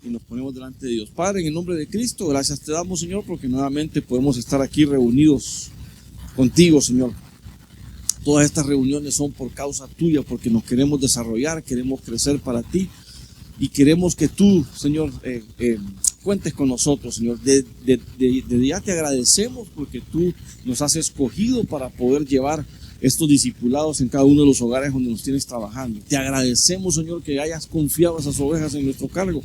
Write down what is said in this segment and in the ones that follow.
y nos ponemos delante de Dios. Padre, en el nombre de Cristo, gracias te damos, Señor, porque nuevamente podemos estar aquí reunidos contigo, Señor. Todas estas reuniones son por causa tuya, porque nos queremos desarrollar, queremos crecer para ti y queremos que tú, Señor, cuentes con nosotros, Señor. Desde ya te agradecemos porque tú nos has escogido para poder llevar estos discipulados en cada uno de los hogares donde nos tienes trabajando. Te agradecemos, Señor, que hayas confiado esas ovejas en nuestro cargo.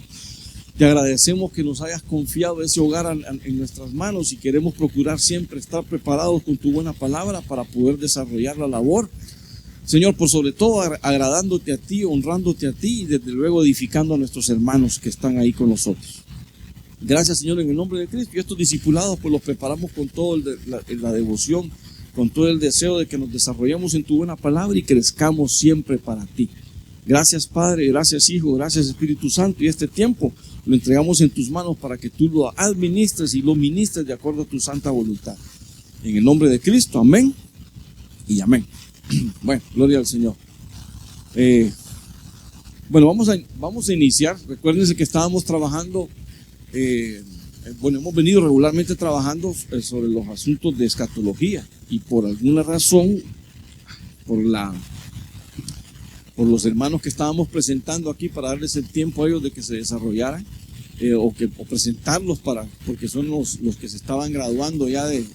Te agradecemos que nos hayas confiado ese hogar en nuestras manos y queremos procurar siempre estar preparados con tu buena palabra para poder desarrollar la labor. Señor, por sobre todo agradándote a ti, honrándote a ti y desde luego edificando a nuestros hermanos que están ahí con nosotros. Gracias, Señor, en el nombre de Cristo. Y estos discipulados pues los preparamos con toda la devoción, con todo el deseo de que nos desarrollemos en tu buena palabra y crezcamos siempre para ti. Gracias, Padre, gracias, Hijo, gracias, Espíritu Santo. Y este tiempo lo entregamos en tus manos para que tú lo administres y lo ministres de acuerdo a tu santa voluntad. En el nombre de Cristo, amén y amén. Bueno, gloria al Señor. Bueno, vamos a iniciar. Recuérdense que estábamos trabajando, hemos venido regularmente trabajando sobre los asuntos de escatología y por alguna razón, por los hermanos que estábamos presentando aquí para darles el tiempo a ellos de que se desarrollaran o presentarlos porque son los que se estaban graduando ya de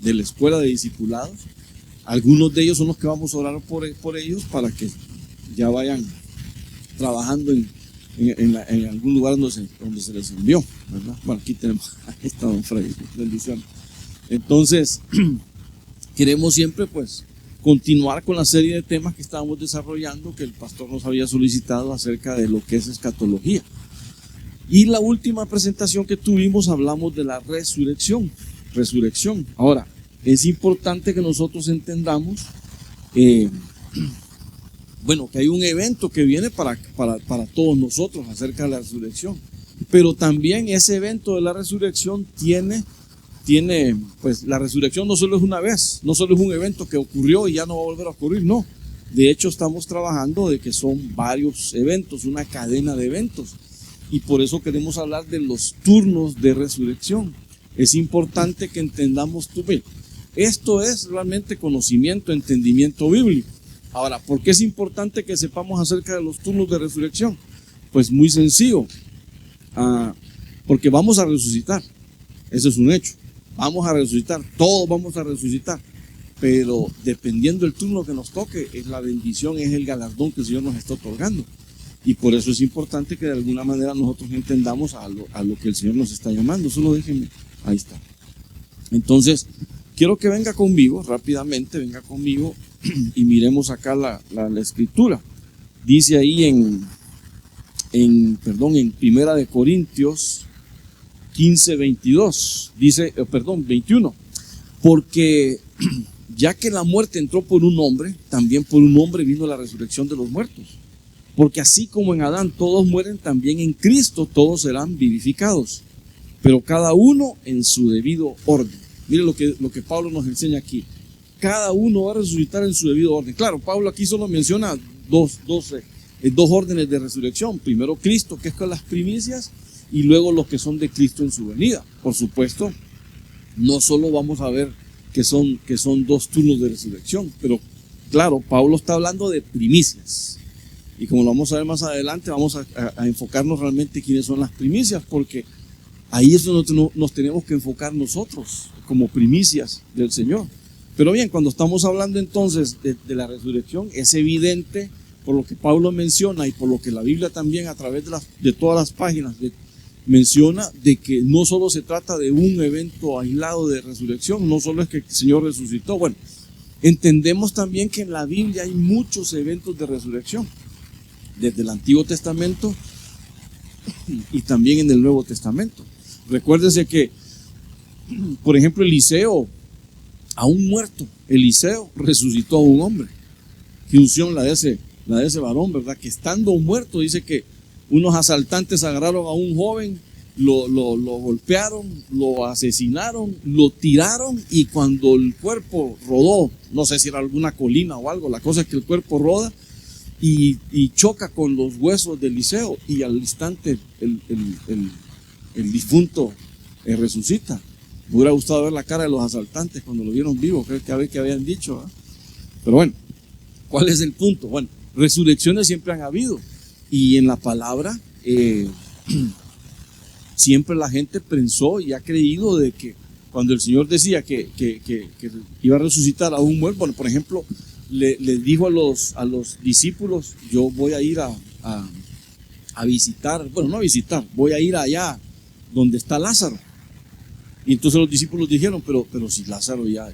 la escuela de discipulados. Algunos de ellos son los que vamos a orar por ellos para que ya vayan trabajando en algún lugar donde se les envió, ¿verdad? Bueno, aquí tenemos, ahí está don Freddy, bendición. Entonces, queremos siempre pues continuar con la serie de temas que estábamos desarrollando, que el pastor nos había solicitado acerca de lo que es escatología. Y la última presentación que tuvimos hablamos de la resurrección. Ahora, es importante que nosotros entendamos que hay un evento que viene para todos nosotros acerca de la resurrección, pero también ese evento de la resurrección tiene, pues la resurrección no solo es una vez, no solo es un evento que ocurrió y ya no va a volver a ocurrir, no. De hecho, estamos trabajando de que son varios eventos, una cadena de eventos, y por eso queremos hablar de los turnos de resurrección. Es importante que entendamos esto es realmente conocimiento, entendimiento bíblico. Ahora, ¿por qué es importante que sepamos acerca de los turnos de resurrección? Pues muy sencillo, porque vamos a resucitar, eso es un hecho. Vamos a resucitar, todos vamos a resucitar, pero dependiendo del turno que nos toque, es la bendición, es el galardón que el Señor nos está otorgando. Y por eso es importante que de alguna manera nosotros entendamos a lo que el Señor nos está llamando. Solo déjenme, ahí está. Entonces, quiero que venga conmigo, rápidamente, venga conmigo y miremos acá la escritura. Dice ahí en Primera de Corintios 15:22, dice, 21, porque ya que la muerte entró por un hombre, también por un hombre vino la resurrección de los muertos. Porque así como en Adán todos mueren, también en Cristo todos serán vivificados, pero cada uno en su debido orden. Mire lo que Pablo nos enseña aquí. Cada uno va a resucitar en su debido orden. Claro, Pablo aquí solo menciona dos órdenes de resurrección. Primero Cristo, que es con las primicias, y luego los que son de Cristo en su venida. Por supuesto, no solo vamos a ver que son dos turnos de resurrección, pero claro, Pablo está hablando de primicias. Y como lo vamos a ver más adelante, vamos a enfocarnos realmente quiénes son las primicias, porque ahí es donde nos tenemos que enfocar nosotros, como primicias del Señor. Pero bien, cuando estamos hablando entonces de la resurrección, es evidente por lo que Pablo menciona y por lo que la Biblia también a través de todas las páginas menciona, de que no solo se trata de un evento aislado de resurrección, no solo es que el Señor resucitó. Bueno, entendemos también que en la Biblia hay muchos eventos de resurrección, desde el Antiguo Testamento y también en el Nuevo Testamento. Recuérdense que, por ejemplo, Eliseo, aún muerto, Eliseo resucitó a un hombre. Qué unción la de ese varón, ¿verdad? Que estando muerto, dice que unos asaltantes agarraron a un joven, lo golpearon, lo asesinaron, lo tiraron, y cuando el cuerpo rodó, no sé si era alguna colina o algo, la cosa es que el cuerpo roda, y choca con los huesos de Eliseo y al instante el difunto resucita. Me hubiera gustado ver la cara de los asaltantes cuando lo vieron vivo, creo que a ver qué habían dicho, ¿verdad? Pero bueno, ¿cuál es el punto? Bueno, resurrecciones siempre han habido y en la palabra siempre la gente pensó y ha creído de que cuando el Señor decía que iba a resucitar a un muerto, bueno, por ejemplo, le dijo a los discípulos, yo voy a ir a visitar, bueno, no a visitar, voy a ir allá donde está Lázaro. Y entonces los discípulos dijeron, pero si Lázaro ya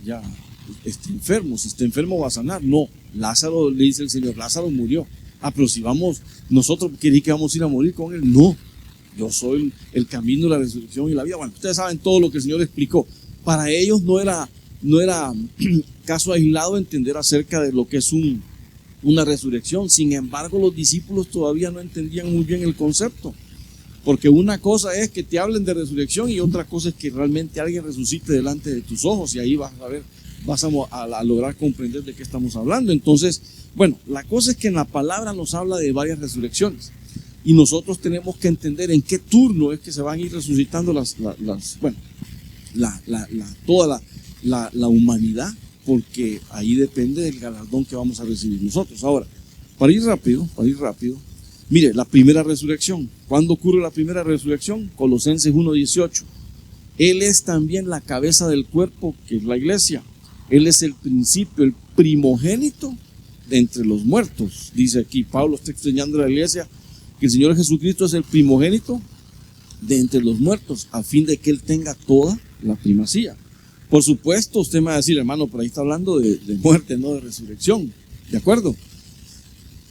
está enfermo, si está enfermo va a sanar. No, Lázaro, le dice el Señor, Lázaro murió. Pero si vamos, nosotros queréis que vamos a ir a morir con él. No, yo soy el camino, la resurrección y la vida. Bueno, ustedes saben todo lo que el Señor explicó. Para ellos no era caso aislado entender acerca de lo que es una resurrección. Sin embargo, los discípulos todavía no entendían muy bien el concepto. Porque una cosa es que te hablen de resurrección y otra cosa es que realmente alguien resucite delante de tus ojos y ahí vas a lograr comprender de qué estamos hablando. Entonces, bueno, la cosa es que en la palabra nos habla de varias resurrecciones y nosotros tenemos que entender en qué turno es que se van a ir resucitando toda la humanidad, porque ahí depende del galardón que vamos a recibir nosotros. Ahora, para ir rápido, mire, la primera resurrección. ¿Cuándo ocurre la primera resurrección? Colosenses 1:18. Él es también la cabeza del cuerpo, que es la iglesia. Él es el principio, el primogénito de entre los muertos. Dice aquí, Pablo está enseñando a la iglesia que el Señor Jesucristo es el primogénito de entre los muertos, a fin de que Él tenga toda la primacía. Por supuesto, usted me va a decir, hermano, por ahí está hablando de muerte, no de resurrección. ¿De acuerdo?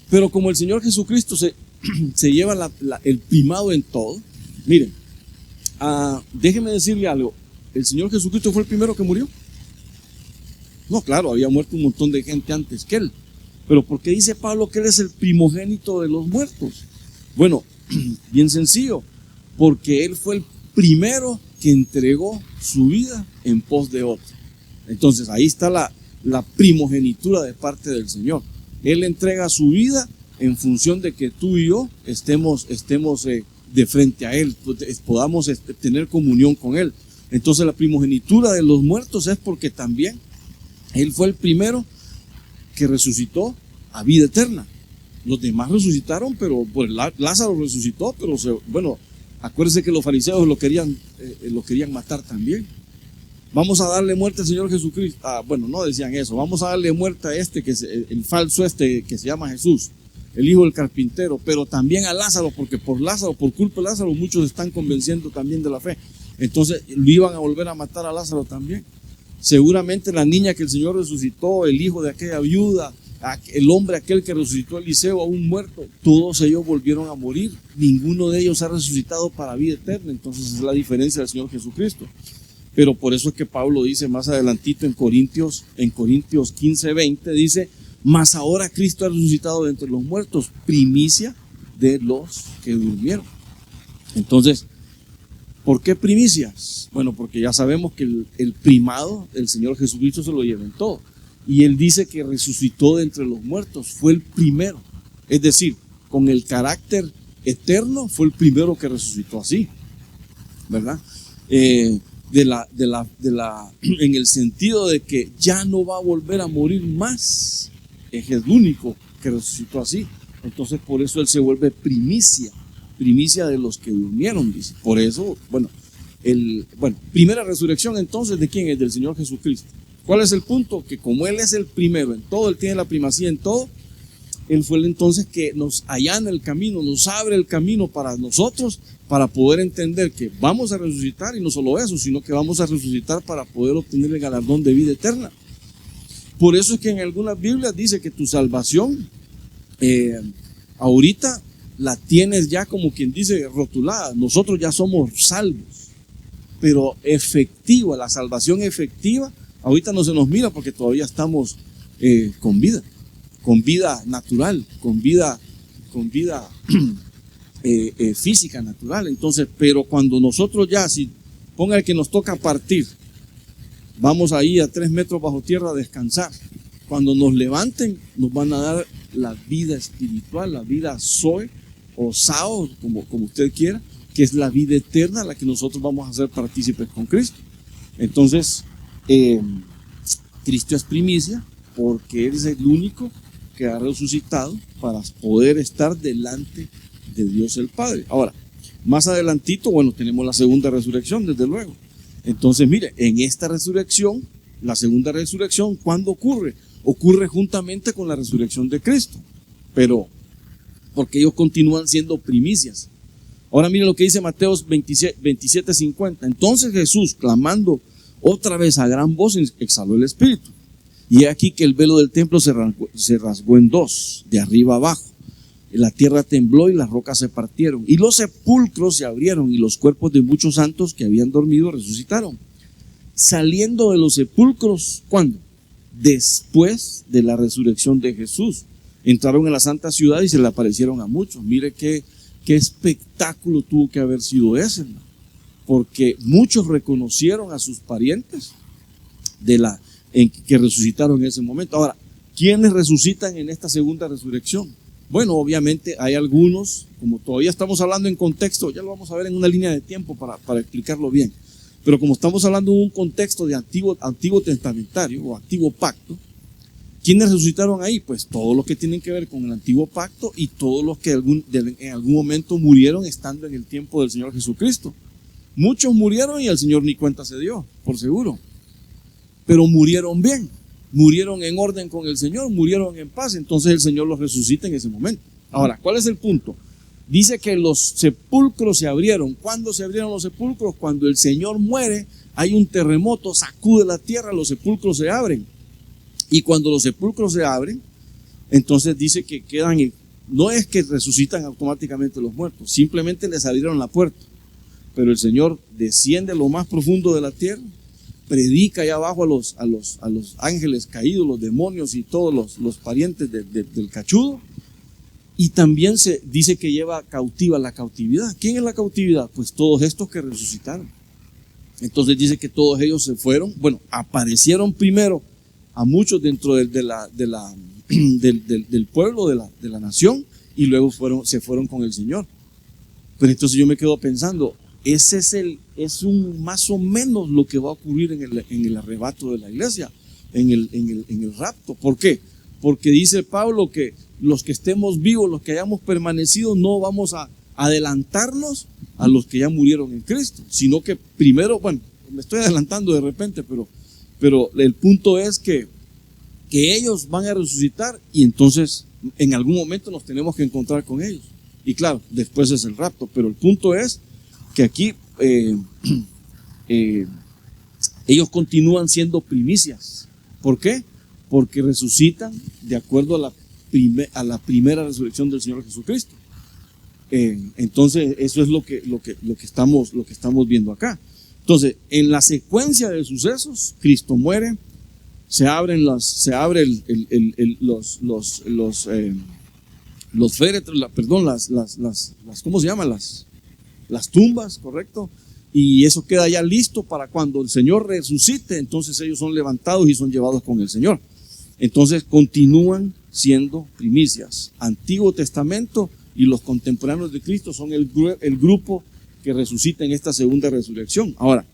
Pero como el Señor Jesucristo se lleva el primado en todo, miren, déjeme decirle algo, ¿el Señor Jesucristo fue el primero que murió? No, claro, había muerto un montón de gente antes que Él, pero ¿por qué dice Pablo que Él es el primogénito de los muertos? Bueno, bien sencillo, porque Él fue el primero que entregó su vida en pos de otro. Entonces ahí está la primogenitura de parte del Señor. Él entrega su vida en función de que tú y yo estemos de frente a Él, podamos tener comunión con Él. Entonces la primogenitura de los muertos es porque también Él fue el primero que resucitó a vida eterna. Los demás resucitaron, pero pues Lázaro resucitó, pero acuérdense que los fariseos lo querían matar también. Vamos a darle muerte al Señor Jesucristo. No decían eso. Vamos a darle muerte a que es el falso que se llama Jesús, el hijo del carpintero, pero también a Lázaro, porque por culpa de Lázaro, muchos están convenciendo también de la fe. Entonces lo iban a volver a matar a Lázaro también. Seguramente la niña que el Señor resucitó, el hijo de aquella viuda, el hombre aquel que resucitó a Eliseo a un muerto, todos ellos volvieron a morir. Ninguno de ellos ha resucitado para vida eterna. Entonces es la diferencia del Señor Jesucristo. Pero por eso es que Pablo dice más adelantito en Corintios 15:20, dice, mas ahora Cristo ha resucitado de entre los muertos, primicia de los que durmieron. Entonces, ¿por qué primicias? Bueno, porque ya sabemos que el primado, el Señor Jesucristo se lo lleva en todo. Y Él dice que resucitó de entre los muertos, fue el primero. Es decir, con el carácter eterno, fue el primero que resucitó así, ¿verdad? En el sentido de que ya no va a volver a morir más. Es el único que resucitó así. Entonces por eso Él se vuelve primicia de los que durmieron, dice. Por eso, primera resurrección entonces, ¿de quién es? Del Señor Jesucristo. ¿Cuál es el punto? Que como Él es el primero en todo, Él tiene la primacía en todo, Él fue el entonces que nos allana el camino, nos abre el camino para nosotros, para poder entender que vamos a resucitar, y no solo eso, sino que vamos a resucitar para poder obtener el galardón de vida eterna. Por eso es que en algunas Biblias dice que tu salvación ahorita la tienes ya, como quien dice, rotulada. Nosotros ya somos salvos, pero efectiva, la salvación efectiva, ahorita no se nos mira porque todavía estamos con vida natural, con vida física natural. Entonces, pero cuando nosotros ya, si ponga el que nos toca partir, vamos ahí a 3 metros bajo tierra a descansar, Cuando nos levanten, nos van a dar la vida espiritual, la vida Zoe o Sao, como usted quiera, que es la vida eterna a la que nosotros vamos a ser partícipes con Cristo. Entonces, Cristo es primicia porque Él es el único que ha resucitado para poder estar delante de Dios el Padre. Ahora, más adelantito, bueno, tenemos la segunda resurrección, desde luego. Entonces, mire, en esta resurrección, la segunda resurrección, ¿cuándo ocurre? Ocurre juntamente con la resurrección de Cristo, pero porque ellos continúan siendo primicias. Ahora mire lo que dice Mateo 27:50. Entonces Jesús, clamando otra vez a gran voz, exhaló el Espíritu. Y he aquí que el velo del templo se rasgó en dos, de arriba abajo. La tierra tembló y las rocas se partieron. Y los sepulcros se abrieron y los cuerpos de muchos santos que habían dormido resucitaron. Saliendo de los sepulcros, ¿cuándo? Después de la resurrección de Jesús. Entraron en la santa ciudad y se le aparecieron a muchos. Mire qué espectáculo tuvo que haber sido ese, ¿no? Porque muchos reconocieron a sus parientes que resucitaron en ese momento. Ahora, ¿quiénes resucitan en esta segunda resurrección? Bueno, obviamente hay algunos, como todavía estamos hablando en contexto, ya lo vamos a ver en una línea de tiempo para explicarlo bien, pero como estamos hablando en un contexto de antiguo testamentario o antiguo pacto, ¿quiénes resucitaron ahí? Pues todos los que tienen que ver con el antiguo pacto y todos los que en algún momento murieron estando en el tiempo del Señor Jesucristo. Muchos murieron y el Señor ni cuenta se dio, por seguro, pero murieron bien, murieron en orden con el Señor, murieron en paz, entonces el Señor los resucita en ese momento. Ahora, ¿cuál es el punto? Dice que los sepulcros se abrieron. ¿Cuándo se abrieron los sepulcros? Cuando el Señor muere, hay un terremoto, sacude la tierra, los sepulcros se abren. Y cuando los sepulcros se abren, entonces dice que quedan, no es que resucitan automáticamente los muertos, simplemente les abrieron la puerta. Pero el Señor desciende a lo más profundo de la tierra, predica allá abajo a los ángeles caídos, los demonios y todos los parientes del cachudo. Y también se dice que lleva cautiva la cautividad. ¿Quién es la cautividad? Pues todos estos que resucitaron. Entonces dice que todos ellos se fueron, bueno, aparecieron primero a muchos dentro del pueblo, de la nación, y luego se fueron con el Señor. Pero entonces yo me quedo pensando, ese es más o menos lo que va a ocurrir en el arrebato de la iglesia, en el rapto. ¿Por qué? Porque dice Pablo que los que estemos vivos, los que hayamos permanecido, no vamos a adelantarnos a los que ya murieron en Cristo, sino que primero, bueno, me estoy adelantando de repente, pero el punto es que ellos van a resucitar y entonces en algún momento nos tenemos que encontrar con ellos. Y claro, después es el rapto, pero el punto es que aquí ellos continúan siendo primicias. ¿Por qué? Porque resucitan de acuerdo a la primera resurrección del Señor Jesucristo. Entonces eso es lo que estamos viendo acá. Entonces, en la secuencia de sucesos, Cristo muere, se abren los féretros, ¿cómo se llaman? Las tumbas, ¿correcto? Y eso queda ya listo para cuando el Señor resucite, entonces ellos son levantados y son llevados con el Señor. Entonces continúan siendo primicias. Antiguo Testamento y los contemporáneos de Cristo son el grupo que resucita en esta segunda resurrección. Ahora,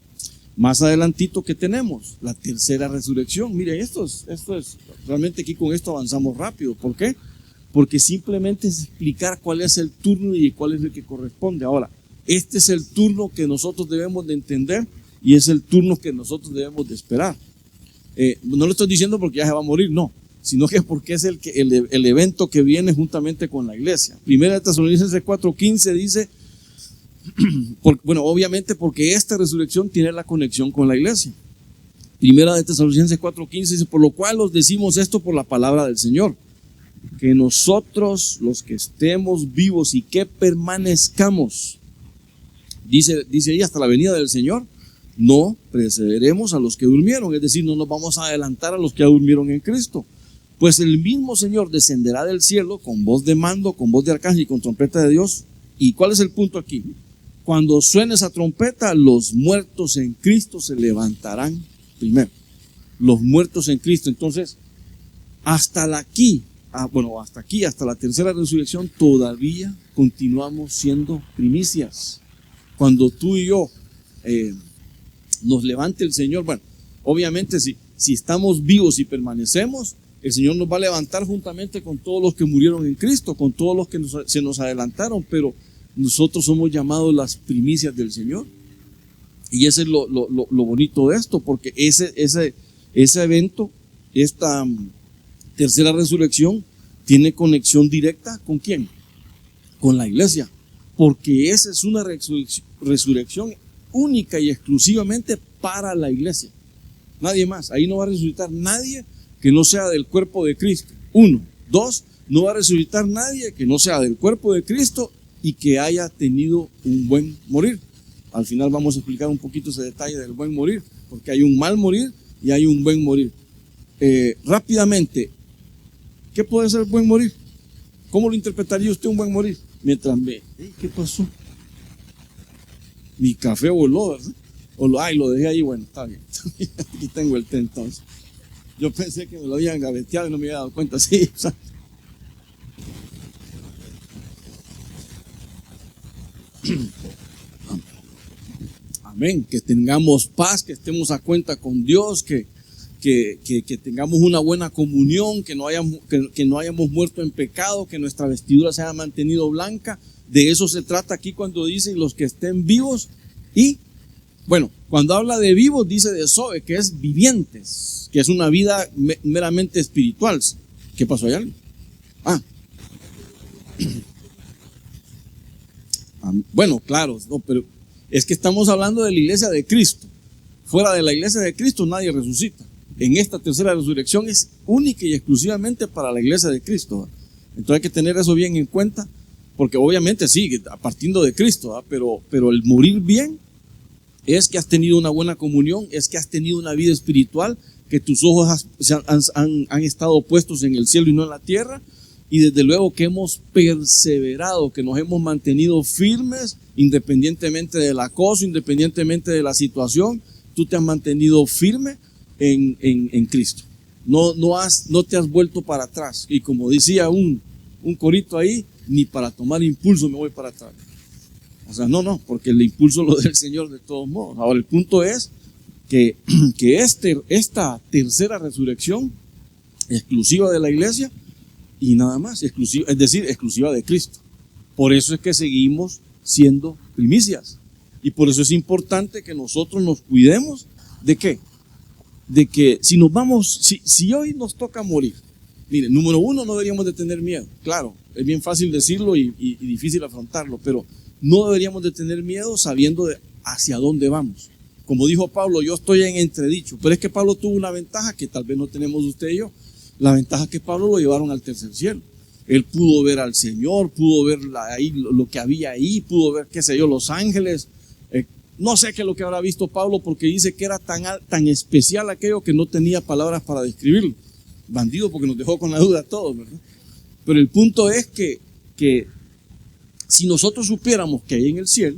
más adelantito, ¿qué tenemos? La tercera resurrección. Miren, esto es realmente aquí con esto avanzamos rápido. ¿Por qué? Porque simplemente es explicar cuál es el turno y cuál es el que corresponde. Ahora, este es el turno que nosotros debemos de entender y es el turno que nosotros debemos de esperar. No lo estoy diciendo porque ya se va a morir, no, sino que porque es el evento que viene juntamente con la iglesia. Primera de Tesalonicenses 4:15 dice, bueno, obviamente porque esta resurrección tiene la conexión con la iglesia. Primera de Tesalonicenses 4:15 dice, por lo cual os decimos esto por la palabra del Señor, que nosotros los que estemos vivos y que permanezcamos, dice ahí, hasta la venida del Señor, no precederemos a los que durmieron, es decir, no nos vamos a adelantar a los que ya durmieron en Cristo. Pues el mismo Señor descenderá del cielo con voz de mando, con voz de arcángel y con trompeta de Dios. ¿Y cuál es el punto aquí? Cuando suene esa trompeta, los muertos en Cristo se levantarán primero. Los muertos en Cristo. Entonces, hasta la tercera resurrección, todavía continuamos siendo primicias. Cuando tú y yo nos levante el Señor, bueno, obviamente si estamos vivos y permanecemos, el Señor nos va a levantar juntamente con todos los que murieron en Cristo, con todos los que se nos adelantaron, pero nosotros somos llamados las primicias del Señor. Y ese es lo bonito de esto, porque ese evento, esta tercera resurrección, tiene conexión directa ¿con quién? Con la iglesia, porque esa es una resurrección única y exclusivamente para la iglesia. Nadie más, ahí no va a resucitar nadie que no sea del cuerpo de Cristo. 1, 2, no va a resucitar nadie que no sea del cuerpo de Cristo y que haya tenido un buen morir. Al final vamos a explicar un poquito ese detalle del buen morir, porque hay un mal morir y hay un buen morir. Rápidamente, ¿qué puede ser buen morir? ¿Cómo lo interpretaría usted un buen morir? Mientras ve, ¿qué pasó? Mi café voló, ¿verdad? Lo dejé ahí, bueno, está bien. Aquí tengo el té entonces. Yo pensé que me lo habían gaveteado y no me había dado cuenta, sí. Amén, que tengamos paz, que estemos a cuenta con Dios, que tengamos una buena comunión, que no hayamos muerto en pecado, que nuestra vestidura se haya mantenido blanca. De eso se trata aquí cuando dice los que estén vivos. Y bueno, cuando habla de vivos dice de Zoe, que es vivientes, que es una vida meramente espiritual. ¿Qué pasó allá? Bueno, claro, no, pero es que estamos hablando de la iglesia de Cristo. Fuera de la iglesia de Cristo nadie resucita. En esta tercera resurrección es única y exclusivamente para la iglesia de Cristo. Entonces hay que tener eso bien en cuenta, porque obviamente sí, partiendo de Cristo, pero el morir bien es que has tenido una buena comunión, es que has tenido una vida espiritual, que tus ojos han estado puestos en el cielo y no en la tierra, y desde luego que hemos perseverado, que nos hemos mantenido firmes independientemente del acoso, independientemente de la situación. Tú te has mantenido firme en Cristo. No te has vuelto para atrás. Y como decía un corito ahí, ni para tomar impulso me voy para atrás. O sea, no, porque el impulso lo del Señor de todos modos. Ahora el punto es que esta tercera resurrección exclusiva de la iglesia y nada más, es decir, exclusiva de Cristo. Por eso es que seguimos siendo primicias. Y por eso es importante que nosotros nos cuidemos de ¿qué? De que si hoy nos toca morir, miren, número 1, no deberíamos de tener miedo. Claro, es bien fácil decirlo y difícil afrontarlo, pero no deberíamos de tener miedo sabiendo hacia dónde vamos. Como dijo Pablo, yo estoy en entredicho, pero es que Pablo tuvo una ventaja que tal vez no tenemos usted y yo. La ventaja es que Pablo lo llevaron al tercer cielo. Él pudo ver al Señor, pudo ver ahí lo que había ahí, pudo ver, qué sé yo, los ángeles. No sé qué es lo que habrá visto Pablo, porque dice que era tan especial aquello que no tenía palabras para describirlo. Bandido, porque nos dejó con la duda a todos, ¿verdad? Pero el punto es que si nosotros supiéramos que hay en el cielo,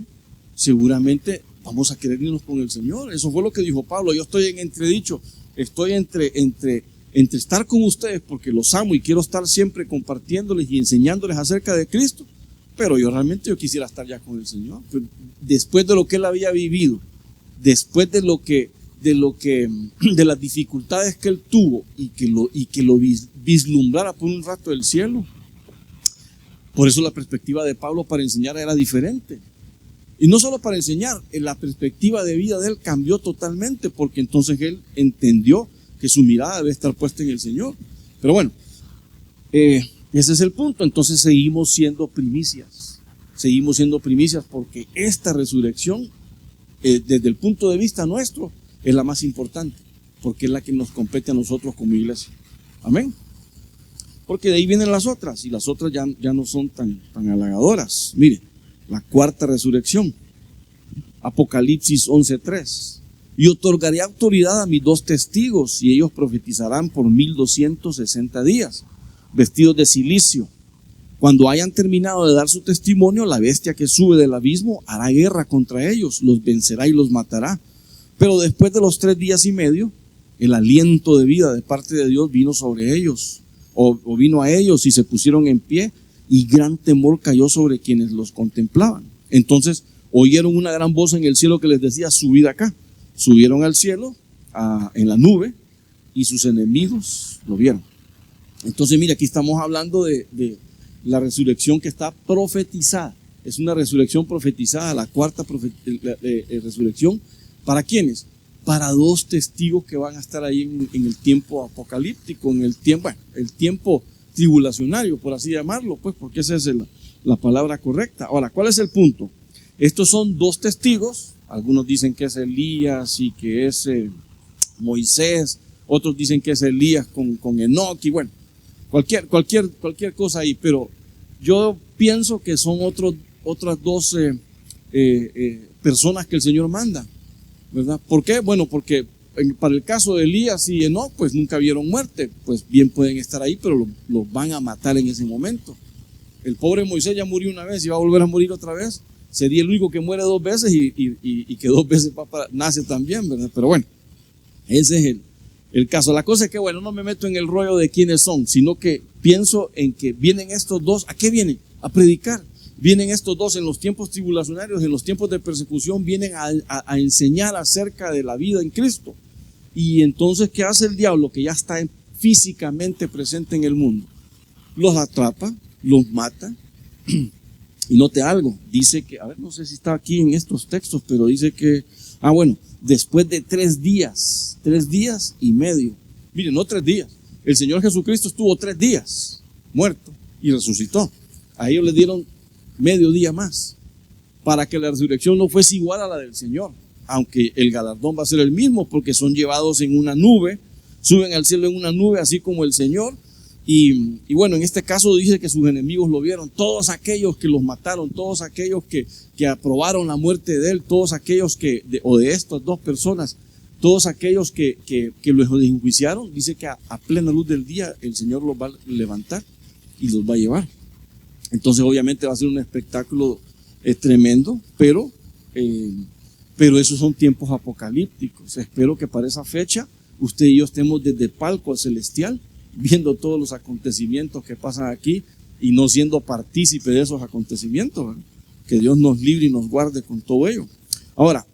seguramente vamos a querer irnos con el Señor. Eso fue lo que dijo Pablo. Yo estoy en entredicho, estoy entre estar con ustedes porque los amo y quiero estar siempre compartiéndoles y enseñándoles acerca de Cristo, pero yo quisiera estar ya con el Señor. Después de lo que él había vivido, después de las dificultades que él tuvo y que lo vislumbrara por un rato del cielo. Por eso la perspectiva de Pablo para enseñar era diferente. Y no solo para enseñar, la perspectiva de vida de él cambió totalmente, porque entonces él entendió que su mirada debe estar puesta en el Señor. Pero bueno, ese es el punto. Entonces seguimos siendo primicias porque esta resurrección, desde el punto de vista nuestro, es la más importante, porque es la que nos compete a nosotros como iglesia. Amén. Porque de ahí vienen las otras, y las otras ya no son tan halagadoras. Mire, la cuarta resurrección, Apocalipsis 11:3. Y otorgaré autoridad a mis 2 testigos, y ellos profetizarán por 1260 días, vestidos de cilicio. Cuando hayan terminado de dar su testimonio, la bestia que sube del abismo hará guerra contra ellos, los vencerá y los matará. Pero después de los 3 días y medio, el aliento de vida de parte de Dios vino sobre ellos, o vino a ellos y se pusieron en pie, y gran temor cayó sobre quienes los contemplaban. Entonces oyeron una gran voz en el cielo que les decía: subid acá. Subieron al cielo en la nube, y sus enemigos lo vieron. Entonces mira, aquí estamos hablando de la resurrección que está profetizada. Es una resurrección profetizada, la cuarta resurrección. ¿Para quiénes? Para dos testigos que van a estar ahí en el tiempo apocalíptico, en el tiempo tribulacionario, por así llamarlo, pues, porque esa es la palabra correcta. Ahora, ¿cuál es el punto? Estos son dos testigos. Algunos dicen que es Elías y que es Moisés. Otros dicen que es Elías con Enoc, y bueno, cualquier cosa ahí. Pero yo pienso que son otras dos personas que el Señor manda, ¿verdad? ¿Por qué? Bueno, porque para el caso de Elías y Enoc, pues nunca vieron muerte. Pues bien pueden estar ahí, pero los van a matar en ese momento. El pobre Moisés ya murió una vez y va a volver a morir otra vez. Sería el único que muere dos veces y que dos veces nace también, ¿verdad? Pero bueno, ese es el caso. La cosa es que, bueno, no me meto en el rollo de quiénes son, sino que pienso en que vienen estos dos. ¿A qué vienen? A predicar. Vienen estos dos en los tiempos tribulacionarios, en los tiempos de persecución, vienen a enseñar acerca de la vida en Cristo. Y entonces, ¿qué hace el diablo? Que ya está físicamente presente en el mundo. Los atrapa, los mata. Y note algo, dice que, a ver, no sé si está aquí en estos textos, pero dice que, bueno, después de 3 días y medio, miren, no 3 días, el Señor Jesucristo estuvo 3 días muerto y resucitó. A ellos le dieron medio día más, para que la resurrección no fuese igual a la del Señor, aunque el galardón va a ser el mismo, porque son llevados en una nube, suben al cielo en una nube, así como el Señor. Y bueno, en este caso dice que sus enemigos lo vieron, todos aquellos que los mataron, todos aquellos que aprobaron la muerte de él, todos aquellos de estas dos personas, todos aquellos que los enjuiciaron. Dice que a plena luz del día el Señor los va a levantar y los va a llevar. Entonces obviamente va a ser un espectáculo tremendo, pero esos son tiempos apocalípticos. Espero que para esa fecha usted y yo estemos desde el palco celestial, viendo todos los acontecimientos que pasan aquí y no siendo partícipe de esos acontecimientos, ¿verdad? Que Dios nos libre y nos guarde con todo ello. Ahora,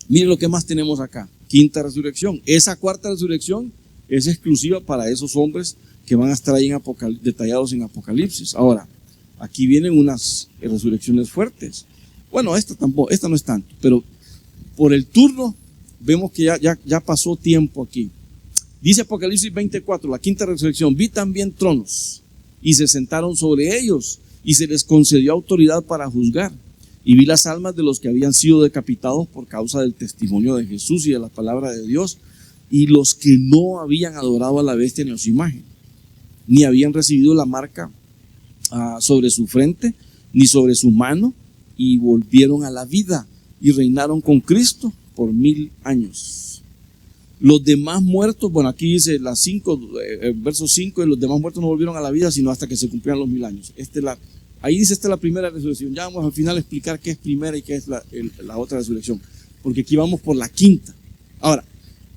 miren lo que más tenemos acá: quinta resurrección. Esa cuarta resurrección es exclusiva para esos hombres que van a estar ahí detallados en Apocalipsis. Ahora, aquí vienen unas resurrecciones fuertes. Bueno, esta no es tanto, pero por el turno vemos que ya pasó tiempo aquí. Dice Apocalipsis 24, la quinta resurrección: vi también tronos, y se sentaron sobre ellos, y se les concedió autoridad para juzgar. Y vi las almas de los que habían sido decapitados por causa del testimonio de Jesús y de la palabra de Dios, y los que no habían adorado a la bestia ni a su imagen, ni habían recibido la marca sobre su frente, ni sobre su mano, y volvieron a la vida, y reinaron con Cristo por 1000 años. Los demás muertos, bueno, aquí dice verso 5, y los demás muertos no volvieron a la vida sino hasta que se cumplieran los 1000 años. Ahí dice, esta es la primera resurrección. Ya vamos al final a explicar qué es primera y qué es la otra resurrección, porque aquí vamos por la quinta. Ahora,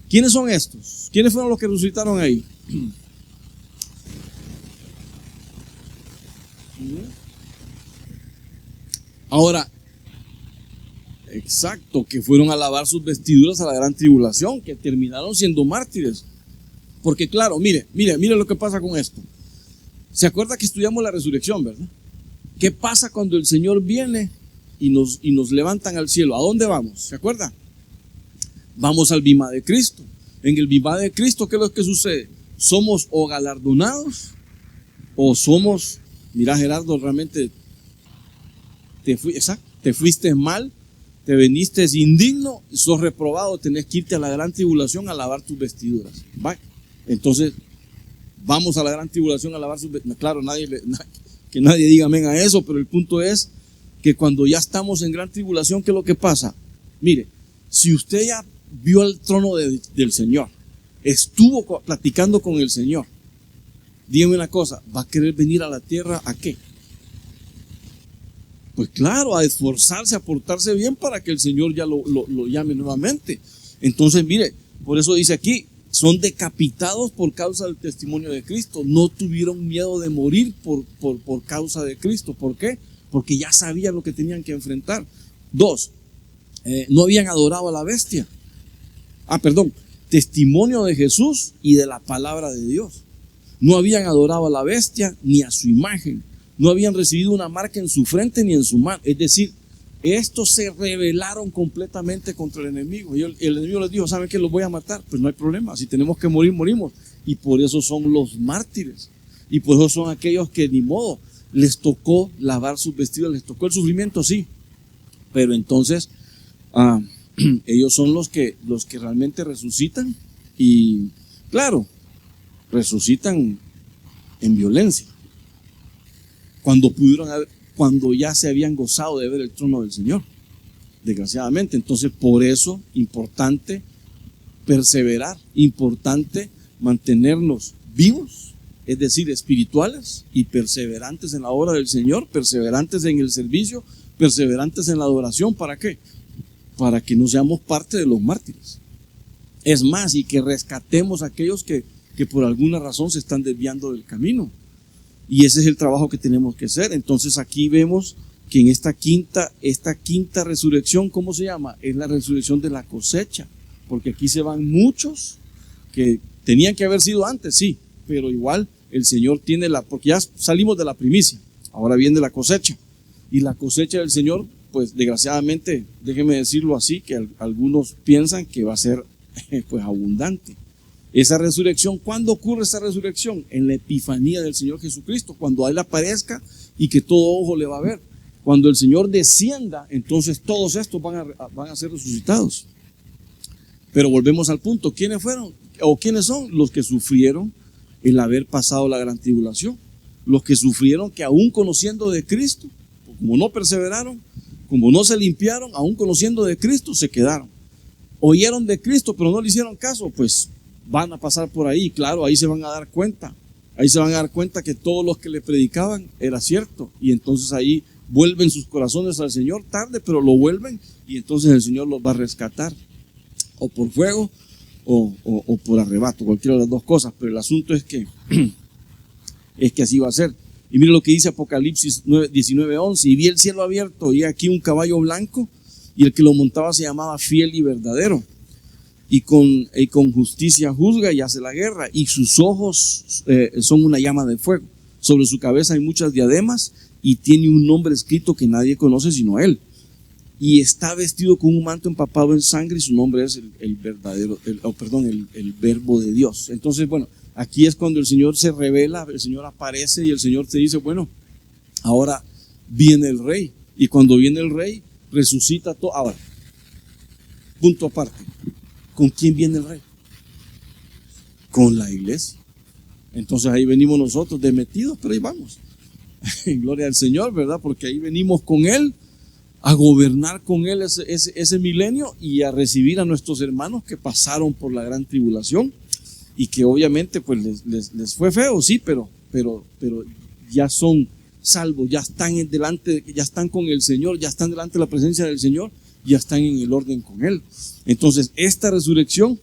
¿quiénes son estos? ¿Quiénes fueron los que resucitaron ahí? Ahora, exacto, que fueron a lavar sus vestiduras a la gran tribulación, que terminaron siendo mártires. Porque claro, mire lo que pasa con esto. ¿Se acuerda que estudiamos la resurrección, verdad? ¿Qué pasa cuando el Señor viene y nos levantan al cielo? ¿A dónde vamos? ¿Se acuerda? Vamos al bimá de Cristo. En el bimá de Cristo, ¿qué es lo que sucede? ¿Somos o galardonados o somos, mira Gerardo, realmente te fuiste mal, te veniste indigno, sos reprobado, tenés que irte a la gran tribulación a lavar tus vestiduras? ¿Va? Entonces, vamos a la gran tribulación a lavar sus vestiduras. Claro, que nadie diga amén a eso, pero el punto es que cuando ya estamos en gran tribulación, ¿qué es lo que pasa? Mire, si usted ya vio el trono del Señor, estuvo platicando con el Señor, dígame una cosa, ¿va a querer venir a la tierra a qué? Pues claro, a esforzarse, a portarse bien para que el Señor ya lo llame nuevamente. Entonces, mire, Por eso dice aquí, son decapitados por causa del testimonio de Cristo. No tuvieron miedo de morir por causa de Cristo. ¿Por qué? Porque ya sabían lo que tenían que enfrentar. 2, no habían adorado a la bestia. Testimonio de Jesús y de la palabra de Dios. No habían adorado a la bestia ni a su imagen. No habían recibido una marca en su frente ni en su mano. Es decir, estos se rebelaron completamente contra el enemigo. Y el enemigo les dijo, ¿saben qué? Los voy a matar. Pues no hay problema. Si tenemos que morir, morimos. Y por eso son los mártires. Y por eso son aquellos que ni modo les tocó lavar sus vestidos, les tocó el sufrimiento, sí. Pero entonces ellos son los que realmente resucitan. Y claro, resucitan en violencia. Cuando ya se habían gozado de ver el trono del Señor, desgraciadamente. Entonces, por eso, importante perseverar, importante mantenernos vivos, es decir, espirituales y perseverantes en la obra del Señor, perseverantes en el servicio, perseverantes en la adoración. ¿Para qué? Para que no seamos parte de los mártires. Es más, y que rescatemos a aquellos que por alguna razón se están desviando del camino. Y ese es el trabajo que tenemos que hacer. Entonces aquí vemos que en esta quinta resurrección, ¿cómo se llama? Es la resurrección de la cosecha, porque aquí se van muchos que tenían que haber sido antes, sí, pero igual el Señor tiene porque ya salimos de la primicia, ahora viene la cosecha, y la cosecha del Señor, pues desgraciadamente, déjenme decirlo así, que algunos piensan que va a ser pues abundante. Esa resurrección, ¿cuándo ocurre esa resurrección? En la epifanía del Señor Jesucristo, cuando Él aparezca y que todo ojo le va a ver. Cuando el Señor descienda, entonces todos estos van a ser resucitados. Pero volvemos al punto, ¿quiénes fueron? ¿O quiénes son? Los que sufrieron el haber pasado la gran tribulación. Los que sufrieron que aún conociendo de Cristo, como no perseveraron, como no se limpiaron, aún conociendo de Cristo, se quedaron. Oyeron de Cristo, pero no le hicieron caso, pues van a pasar por ahí, claro, ahí se van a dar cuenta. Ahí se van a dar cuenta que todos los que le predicaban era cierto. Y entonces ahí vuelven sus corazones al Señor, tarde, pero lo vuelven. Y entonces el Señor los va a rescatar. O por fuego o por arrebato, cualquiera de las dos cosas. Pero el asunto es que así va a ser. Y mire lo que dice Apocalipsis 19:11. Y vi el cielo abierto y aquí un caballo blanco, y el que lo montaba se llamaba Fiel y Verdadero. Y con justicia juzga y hace la guerra, y sus ojos son una llama de fuego. Sobre su cabeza hay muchas diademas, y tiene un nombre escrito que nadie conoce sino él. Y está vestido con un manto empapado en sangre, y su nombre es el verbo de Dios. Entonces, bueno, aquí es cuando el Señor se revela, el Señor aparece, y el Señor te dice, bueno, ahora viene el Rey. Y cuando viene el Rey, resucita todo. Ahora, punto aparte. ¿Con quién viene el Rey? Con la iglesia. Entonces ahí venimos nosotros desmetidos, pero ahí vamos. Gloria al Señor, ¿verdad? Porque ahí venimos con Él a gobernar con Él ese milenio y a recibir a nuestros hermanos que pasaron por la gran tribulación y que obviamente pues les fue feo, sí, pero ya son salvos, ya están con el Señor, ya están delante de la presencia del Señor, ya están en el orden con Él. Entonces, esta resurrección,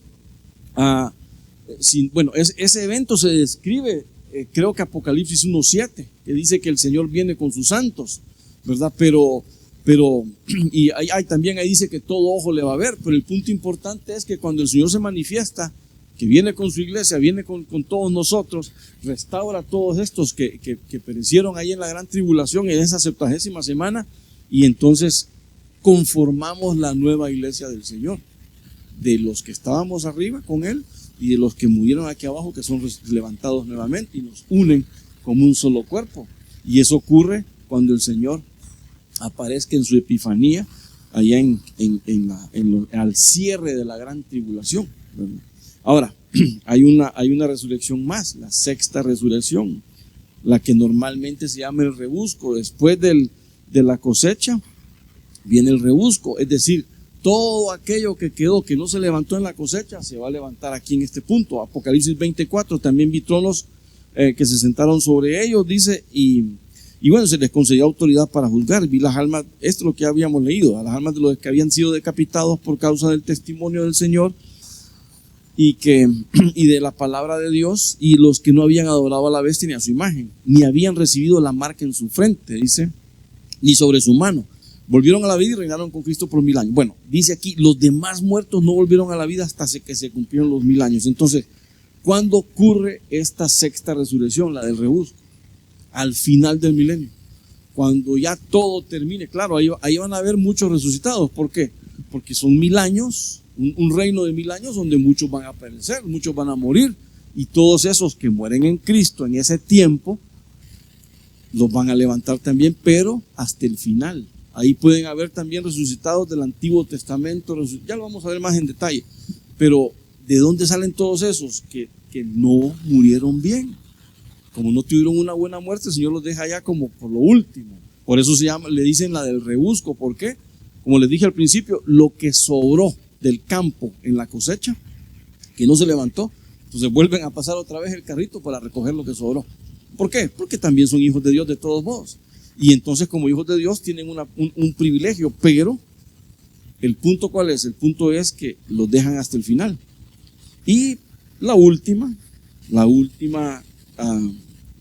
ese evento se describe, creo que Apocalipsis 1:7, que dice que el Señor viene con sus santos, ¿verdad? Pero y también ahí dice que todo ojo le va a ver, pero el punto importante es que cuando el Señor se manifiesta, que viene con su iglesia, viene con todos nosotros, restaura a todos estos que perecieron ahí en la gran tribulación, en esa 70ª semana, y entonces conformamos la nueva iglesia del Señor, de los que estábamos arriba con Él y de los que murieron aquí abajo, que son levantados nuevamente y nos unen como un solo cuerpo. Y eso ocurre cuando el Señor aparezca en su epifanía allá al cierre de la gran tribulación, ¿verdad? Ahora, hay una resurrección más, la 6ª resurrección, la que normalmente se llama el rebusco. Después de la cosecha viene el rebusco, es decir, todo aquello que quedó, que no se levantó en la cosecha, se va a levantar aquí en este punto. Apocalipsis 20:4, también vi tronos que se sentaron sobre ellos, dice, y bueno, se les concedió autoridad para juzgar. Vi las almas, esto es lo que habíamos leído, a las almas de los que habían sido decapitados por causa del testimonio del Señor y de la palabra de Dios, y los que no habían adorado a la bestia ni a su imagen, ni habían recibido la marca en su frente, dice, ni sobre su mano. Volvieron a la vida y reinaron con Cristo por 1000 años. Bueno, dice aquí, los demás muertos no volvieron a la vida hasta que se cumplieron los 1000 años. Entonces, ¿cuándo ocurre esta sexta resurrección, la del rebusco? Al final del milenio, cuando ya todo termine. Claro, ahí van a haber muchos resucitados. ¿Por qué? Porque son 1000 años, un reino de 1000 años donde muchos van a perecer, muchos van a morir, y todos esos que mueren en Cristo en ese tiempo los van a levantar también, pero hasta el final. Ahí pueden haber también resucitados del Antiguo Testamento, ya lo vamos a ver más en detalle. Pero ¿de dónde salen todos esos que no murieron bien? Como no tuvieron una buena muerte, el Señor los deja allá como por lo último. Por eso le dicen la del rebusco. ¿Por qué? Como les dije al principio, lo que sobró del campo en la cosecha, que no se levantó, entonces vuelven a pasar otra vez el carrito para recoger lo que sobró. ¿Por qué? Porque también son hijos de Dios de todos modos. Y entonces, como hijos de Dios, tienen un privilegio. Pero el punto, ¿cuál es? El punto es que los dejan hasta el final. Y la última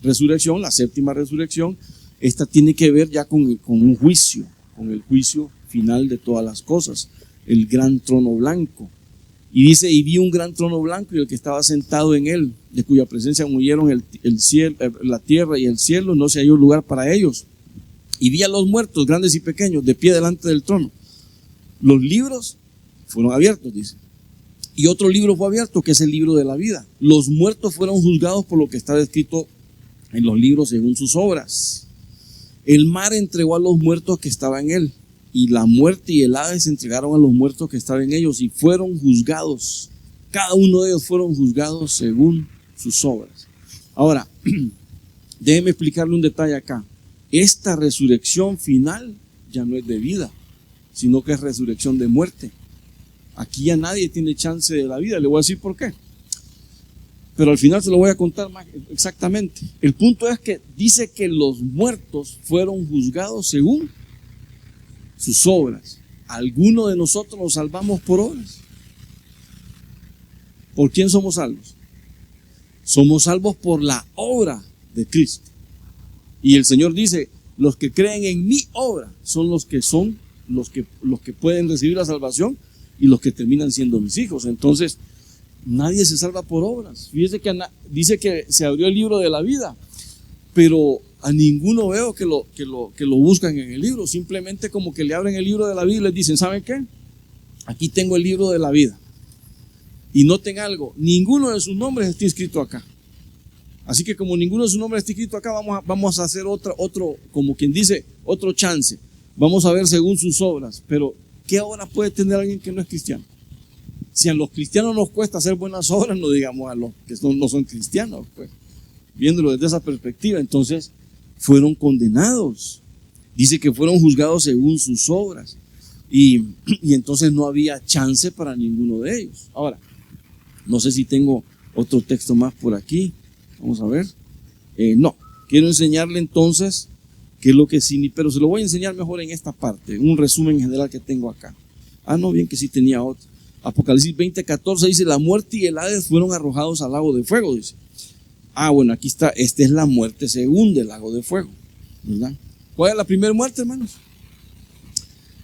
resurrección, la séptima resurrección, esta tiene que ver ya con un juicio, con el juicio final de todas las cosas, el gran trono blanco. Y dice, y vi un gran trono blanco y el que estaba sentado en él, de cuya presencia murieron el cielo, la tierra y el cielo, no se halló lugar para ellos. Y vi a los muertos, grandes y pequeños, de pie delante del trono. Los libros fueron abiertos, dice. Y otro libro fue abierto, que es el libro de la vida. Los muertos fueron juzgados por lo que está escrito en los libros según sus obras. El mar entregó a los muertos que estaban en él, y la muerte y el Hades entregaron a los muertos que estaban en ellos, y fueron juzgados. Cada uno de ellos fueron juzgados según sus obras. Ahora, déjeme explicarle un detalle acá. Esta resurrección final ya no es de vida, sino que es resurrección de muerte. Aquí ya nadie tiene chance de la vida. Le voy a decir por qué, pero al final se lo voy a contar más exactamente. El punto es que dice que los muertos fueron juzgados según sus obras. ¿Alguno de nosotros nos salvamos por obras? ¿Por quién somos salvos? Somos salvos por la obra de Cristo. Y el Señor dice, los que creen en mi obra son los que pueden recibir la salvación y los que terminan siendo mis hijos. Entonces, nadie se salva por obras. Fíjese que dice que se abrió el libro de la vida, pero a ninguno veo que lo buscan en el libro. Simplemente como que le abren el libro de la vida y les dicen, ¿saben qué? Aquí tengo el libro de la vida. Y noten algo, ninguno de sus nombres está inscrito acá. Así que como ninguno de sus nombres está escrito acá, vamos a hacer otro, como quien dice, otro chance. Vamos a ver según sus obras. Pero ¿qué obra puede tener alguien que no es cristiano? Si a los cristianos nos cuesta hacer buenas obras, no digamos a los que no son cristianos, pues, viéndolo desde esa perspectiva. Entonces fueron condenados. Dice que fueron juzgados según sus obras. Y entonces no había chance para ninguno de ellos. Ahora, no sé si tengo otro texto más por aquí. Vamos a ver. No, quiero enseñarle entonces qué es lo que significa, pero se lo voy a enseñar mejor en esta parte, un resumen general que tengo acá. No, bien que sí tenía otro. Apocalipsis 20:14 dice, la muerte y el Hades fueron arrojados al lago de fuego, dice. Bueno, aquí está, esta es la muerte segunda del lago de fuego, ¿verdad? ¿Cuál es la primera muerte, hermanos?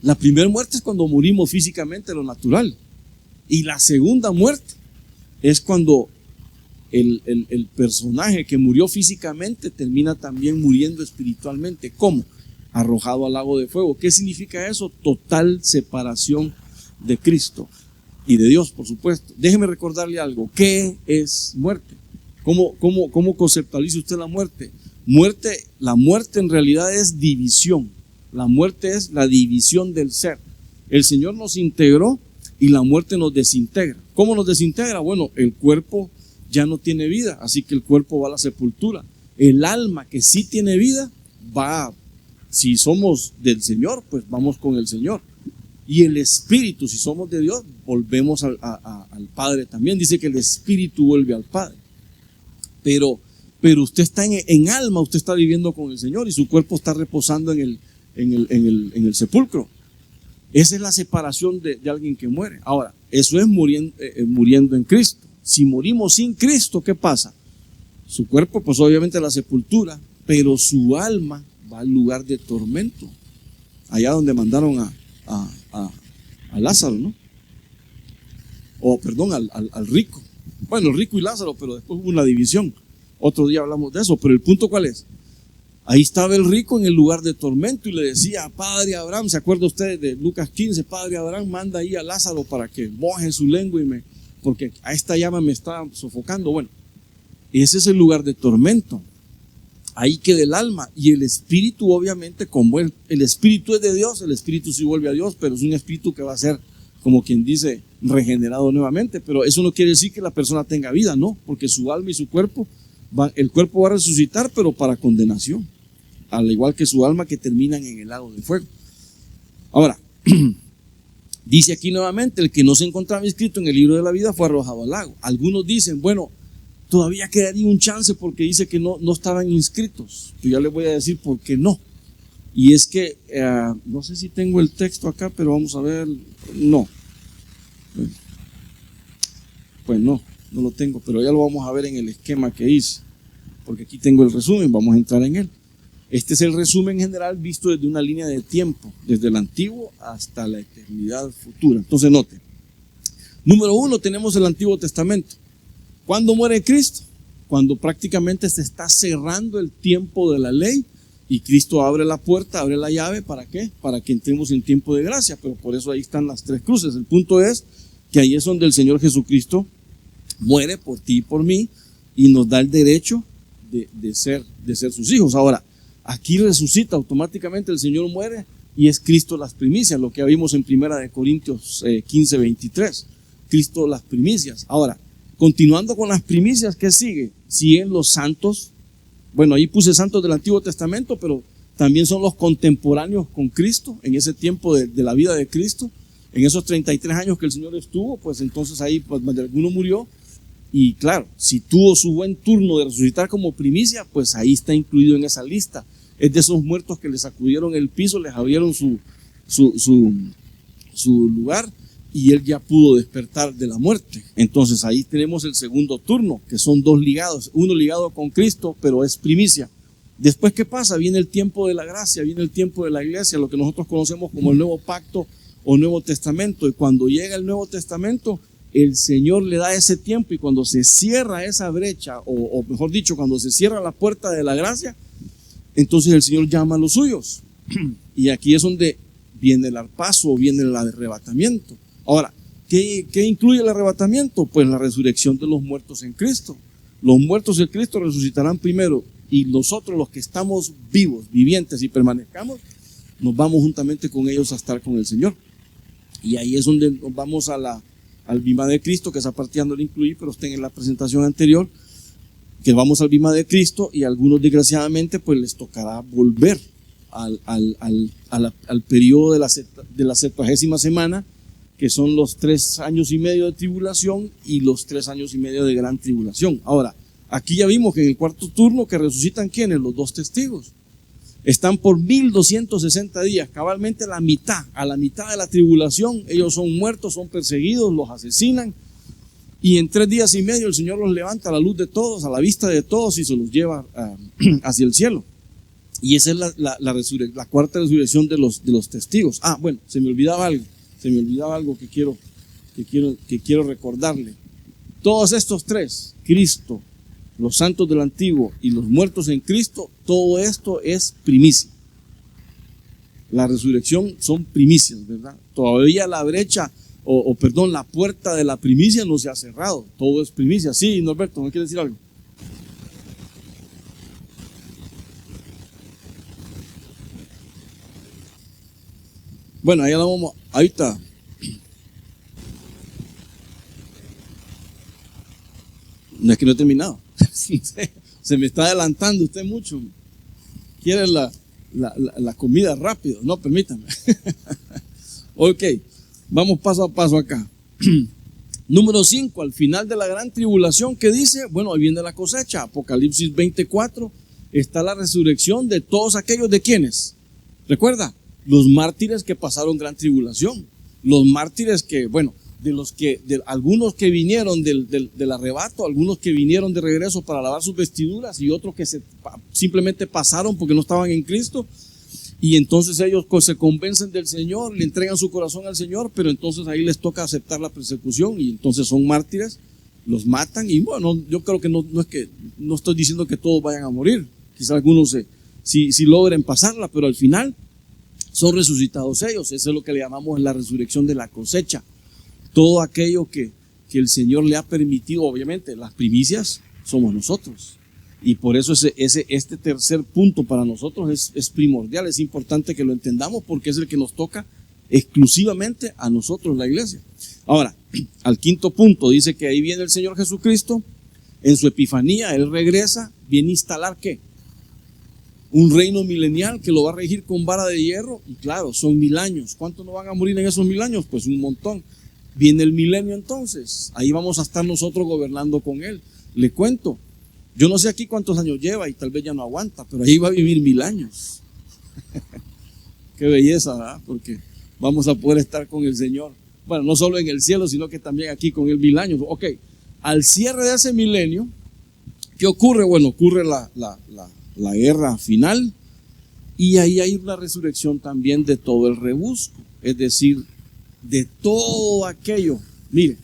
La primera muerte es cuando morimos físicamente, lo natural. Y la segunda muerte es cuando el personaje que murió físicamente termina también muriendo espiritualmente. ¿Cómo? Arrojado al lago de fuego. ¿Qué significa eso? Total separación de Cristo y de Dios, por supuesto. Déjeme recordarle algo. ¿Qué es muerte? ¿Cómo conceptualiza usted la muerte? La muerte en realidad es división. La muerte es la división del ser. El Señor nos integró y la muerte nos desintegra. ¿Cómo nos desintegra? Bueno, el cuerpo ya no tiene vida, así que el cuerpo va a la sepultura. El alma que sí tiene vida va, si somos del Señor, pues vamos con el Señor. Y el espíritu, si somos de Dios, volvemos al Padre también. Dice que el espíritu vuelve al Padre. Pero usted está en alma, usted está viviendo con el Señor y su cuerpo está reposando en el sepulcro. Esa es la separación de alguien que muere. Ahora, Eso es muriendo en Cristo. Si morimos sin Cristo, ¿qué pasa? Su cuerpo, pues obviamente a la sepultura, pero su alma va al lugar de tormento, allá donde mandaron a Lázaro, ¿no? O perdón, al rico. Bueno, el rico y Lázaro, pero después hubo una división. Otro día hablamos de eso, pero el punto ¿cuál es? Ahí estaba el rico en el lugar de tormento y le decía, Padre Abraham, ¿se acuerda usted de Lucas 15? Padre Abraham, manda ahí a Lázaro para que moje su lengua porque a esta llama me está sofocando. Bueno, ese es el lugar de tormento. Ahí queda el alma y el espíritu, obviamente, como el espíritu es de Dios, el espíritu sí vuelve a Dios, pero es un espíritu que va a ser, como quien dice, regenerado nuevamente. Pero eso no quiere decir que la persona tenga vida, no, porque su alma y su cuerpo, el cuerpo va a resucitar, pero para condenación, al igual que su alma, que terminan en el lago de fuego. Ahora, dice aquí nuevamente, el que no se encontraba inscrito en el libro de la vida fue arrojado al lago. Algunos dicen, bueno, todavía quedaría un chance porque dice que no estaban inscritos. Yo ya les voy a decir por qué no. Y es que, no sé si tengo el texto acá, pero vamos a ver. No. Pues no lo tengo, pero ya lo vamos a ver en el esquema que hice. Porque aquí tengo el resumen, vamos a entrar en él. Este es el resumen general visto desde una línea de tiempo, desde el antiguo hasta la eternidad futura. Entonces note. Número 1, tenemos el Antiguo Testamento. ¿Cuándo muere Cristo? Cuando prácticamente se está cerrando el tiempo de la ley y Cristo abre la puerta, abre la llave, ¿para qué? Para que entremos en tiempo de gracia, pero por eso ahí están las 3 cruces. El punto es que ahí es donde el Señor Jesucristo muere por ti y por mí y nos da el derecho de ser sus hijos. Ahora, aquí resucita automáticamente, el Señor muere y es Cristo las primicias, lo que vimos en 1 Corintios 15, 23. Cristo las primicias. Ahora, continuando con las primicias, ¿qué sigue? Siguen los santos. Bueno, ahí puse santos del Antiguo Testamento, pero también son los contemporáneos con Cristo, en ese tiempo de la vida de Cristo. En esos 33 años que el Señor estuvo, pues entonces ahí pues, alguno murió. Y claro, si tuvo su buen turno de resucitar como primicia, pues ahí está incluido en esa lista. Es de esos muertos que les sacudieron el piso, les abrieron su lugar y él ya pudo despertar de la muerte. Entonces ahí tenemos el segundo turno, que son 2 ligados, uno ligado con Cristo, pero es primicia. Después, ¿qué pasa? Viene el tiempo de la gracia, viene el tiempo de la iglesia, lo que nosotros conocemos como el Nuevo Pacto o Nuevo Testamento. Y cuando llega el Nuevo Testamento, el Señor le da ese tiempo y cuando se cierra esa brecha, o mejor dicho, cuando se cierra la puerta de la gracia, entonces el Señor llama a los suyos. Y aquí es donde viene el arpazo o viene el arrebatamiento. Ahora, ¿qué incluye el arrebatamiento? Pues la resurrección de los muertos en Cristo. Los muertos en Cristo resucitarán primero y nosotros, los que estamos vivos, vivientes y permanezcamos, nos vamos juntamente con ellos a estar con el Señor. Y ahí es donde nos vamos al bima de Cristo, que esa parte ya no lo incluí, pero está en la presentación anterior, que vamos al bima de Cristo y a algunos desgraciadamente pues les tocará volver al periodo de la 70ª semana, que son los 3 años y medio de tribulación y los 3 años y medio de gran tribulación. Ahora, aquí ya vimos que en el cuarto turno que resucitan ¿quiénes? Los 2 testigos. Están por 1260 días, cabalmente a la mitad de la tribulación. Ellos son muertos, son perseguidos, los asesinan. Y en 3 días y medio el Señor los levanta a la luz de todos, a la vista de todos y se los lleva hacia el cielo. Y esa es la cuarta resurrección de los testigos. Bueno, se me olvidaba algo que quiero recordarle. Todos estos 3, Cristo, los santos del Antiguo y los muertos en Cristo, todo esto es primicia. La resurrección son primicias, ¿verdad? Todavía la brecha, la puerta de la primicia no se ha cerrado. Todo es primicia. Sí, Norberto, ¿me quiere decir algo? Bueno, ahí vamos, ahí está. No es que no he terminado. Se me está adelantando usted mucho. Quiere la comida rápido. No, permítame. Ok, vamos paso a paso acá. Número 5, al final de la gran tribulación, ¿qué dice? Bueno, ahí viene la cosecha. Apocalipsis 24, está la resurrección de todos aquellos de quienes. ¿Recuerda? Los mártires que pasaron gran tribulación. Los mártires que, bueno, de algunos que vinieron del arrebato, algunos que vinieron de regreso para lavar sus vestiduras y otros que simplemente pasaron porque no estaban en Cristo. Y entonces ellos se convencen del Señor, le entregan su corazón al Señor, pero entonces ahí les toca aceptar la persecución y entonces son mártires, los matan. Y bueno, yo creo que no estoy diciendo que todos vayan a morir, quizás algunos si logren pasarla, pero al final son resucitados ellos. Eso es lo que le llamamos la resurrección de la cosecha. Todo aquello que el Señor le ha permitido, obviamente las primicias somos nosotros. Y por eso este tercer punto para nosotros es primordial, es importante que lo entendamos porque es el que nos toca exclusivamente a nosotros, la iglesia. Ahora, al quinto punto dice que ahí viene el Señor Jesucristo, en su epifanía, Él regresa, viene a instalar ¿qué? Un reino milenial que lo va a regir con vara de hierro, y claro, son 1000 años. ¿Cuántos no van a morir en esos 1000 años? Pues un montón. Viene el milenio entonces, ahí vamos a estar nosotros gobernando con Él. Le cuento. Yo no sé aquí cuántos años lleva y tal vez ya no aguanta, pero ahí va a vivir 1000 años. Qué belleza, ¿verdad? Porque vamos a poder estar con el Señor. Bueno, no solo en el cielo, sino que también aquí con Él 1000 años. Ok, al cierre de ese milenio, ¿qué ocurre? Bueno, ocurre la guerra final y ahí hay una resurrección también de todo el rebusco. Es decir, de todo aquello, mire,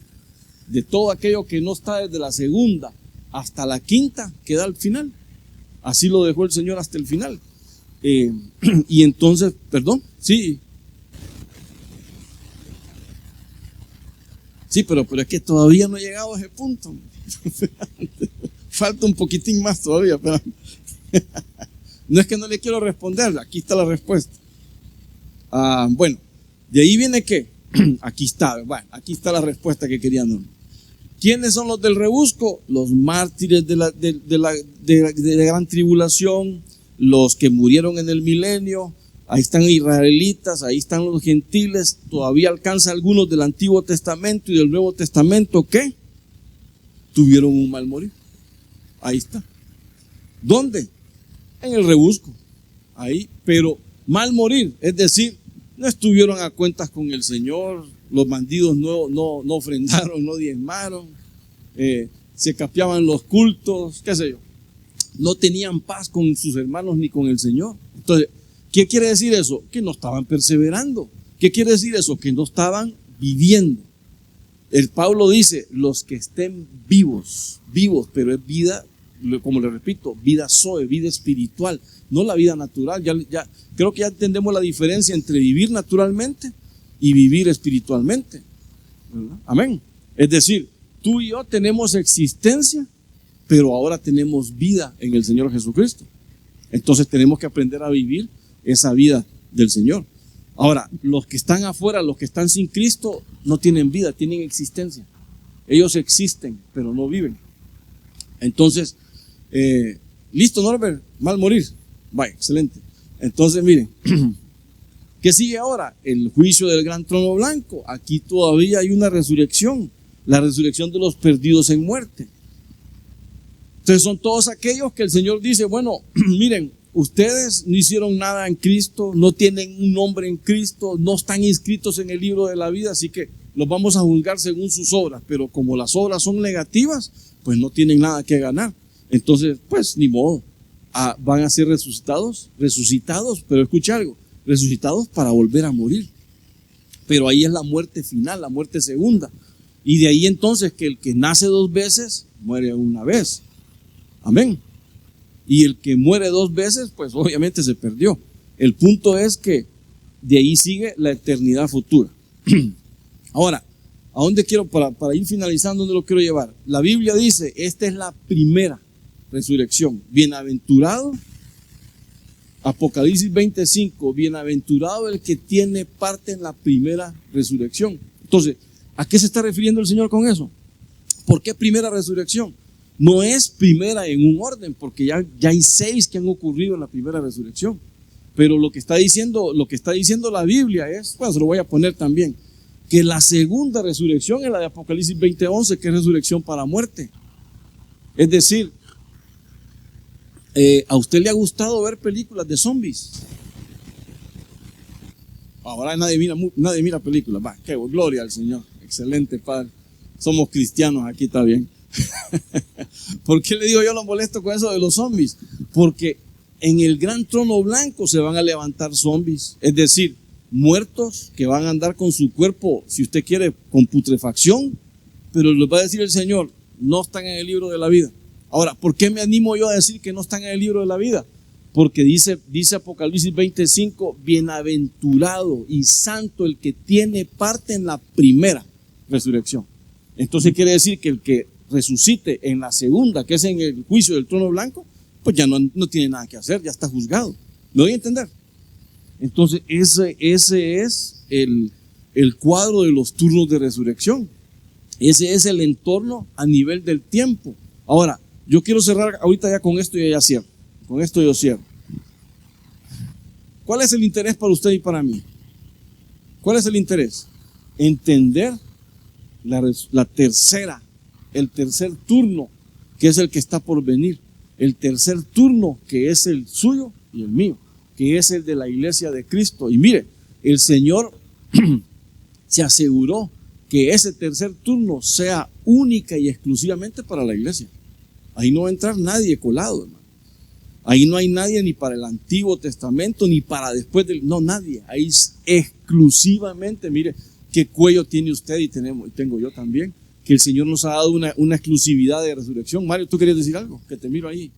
de todo aquello que no está desde la segunda hasta la quinta, queda al final. Así lo dejó el Señor hasta el final. Y entonces, perdón, sí, pero es que todavía no he llegado a ese punto. Falta un poquitín más todavía, pero no es que no le quiero responder, aquí está la respuesta. Bueno, de ahí viene que, aquí está la respuesta que querían. ¿Quiénes son los del rebusco? Los mártires de la gran tribulación, los que murieron en el milenio. Ahí están israelitas, ahí están los gentiles. Todavía alcanza algunos del Antiguo Testamento y del Nuevo Testamento que tuvieron un mal morir. Ahí está. ¿Dónde? En el rebusco. Ahí, pero mal morir, es decir, no estuvieron a cuentas con el Señor. Los bandidos no ofrendaron, no diezmaron, se capeaban los cultos, qué sé yo. No tenían paz con sus hermanos ni con el Señor. Entonces, ¿qué quiere decir eso? Que no estaban perseverando. ¿Qué quiere decir eso? Que no estaban viviendo. El Pablo dice, los que estén vivos, pero es vida, como le repito, vida zoe, vida espiritual, no la vida natural. Ya creo que ya entendemos la diferencia entre vivir naturalmente y vivir espiritualmente, ¿verdad? Amén. Es decir, tú y yo tenemos existencia, pero ahora tenemos vida en el Señor Jesucristo. Entonces tenemos que aprender a vivir esa vida del Señor. Ahora, los que están afuera, los que están sin Cristo, no tienen vida, tienen existencia. Ellos existen, pero no viven. Entonces, listo, Norbert, mal morir. Vaya, excelente. Entonces, miren. ¿Qué sigue ahora? El juicio del gran trono blanco. Aquí todavía hay una resurrección, la resurrección de los perdidos en muerte. Entonces son todos aquellos que el Señor dice, bueno, miren, ustedes no hicieron nada en Cristo, no tienen un nombre en Cristo, no están inscritos en el libro de la vida, así que los vamos a juzgar según sus obras, pero como las obras son negativas, pues no tienen nada que ganar. Entonces, pues ni modo, van a ser resucitados, pero escucha algo, resucitados para volver a morir. Pero ahí es la muerte final, la muerte segunda. Y de ahí entonces que el que nace 2 veces, muere una vez. Amén. Y el que muere 2 veces, pues obviamente se perdió. El punto es que de ahí sigue la eternidad futura. Ahora, ¿a dónde quiero, para ir finalizando, dónde lo quiero llevar? La Biblia dice, esta es la primera resurrección. Bienaventurado, Apocalipsis 25, bienaventurado el que tiene parte en la primera resurrección. Entonces, ¿a qué se está refiriendo el Señor con eso? ¿Por qué primera resurrección? No es primera en un orden, porque ya hay 6 que han ocurrido en la primera resurrección. Pero lo que está diciendo la Biblia es, pues lo voy a poner también, que la segunda resurrección es la de Apocalipsis 20:11, que es resurrección para muerte. Es decir, ¿a usted le ha gustado ver películas de zombies? Ahora nadie mira películas. Va, qué gloria al Señor. Excelente, padre. Somos cristianos, aquí está bien. ¿Por qué le digo yo lo molesto con eso de los zombies? Porque en el gran trono blanco se van a levantar zombies, es decir, muertos que van a andar con su cuerpo, si usted quiere, con putrefacción, pero les va a decir el Señor, no están en el libro de la vida. Ahora, ¿por qué me animo yo a decir que no están en el libro de la vida? Porque dice Apocalipsis 25, bienaventurado y santo el que tiene parte en la primera resurrección. Entonces quiere decir que el que resucite en la segunda, que es en el juicio del trono blanco, pues ya no tiene nada que hacer, ya está juzgado. ¿Me doy a entender? Entonces ese es el cuadro de los turnos de resurrección. Ese es el entorno a nivel del tiempo. Ahora, yo quiero cerrar ahorita ya con esto y ya cierro. Con esto yo cierro. ¿Cuál es el interés para usted y para mí? ¿Cuál es el interés? Entender el tercer turno, que es el que está por venir. El tercer turno, que es el suyo y el mío, que es el de la iglesia de Cristo. Y mire, el Señor se aseguró que ese tercer turno sea única y exclusivamente para la iglesia. Ahí no va a entrar nadie colado, hermano. Ahí no hay nadie ni para el Antiguo Testamento, ni para después del... No, nadie. Ahí es exclusivamente, mire, qué cuello tiene usted y tengo yo también, que el Señor nos ha dado una exclusividad de resurrección. Mario, ¿tú querías decir algo? Que te miro ahí.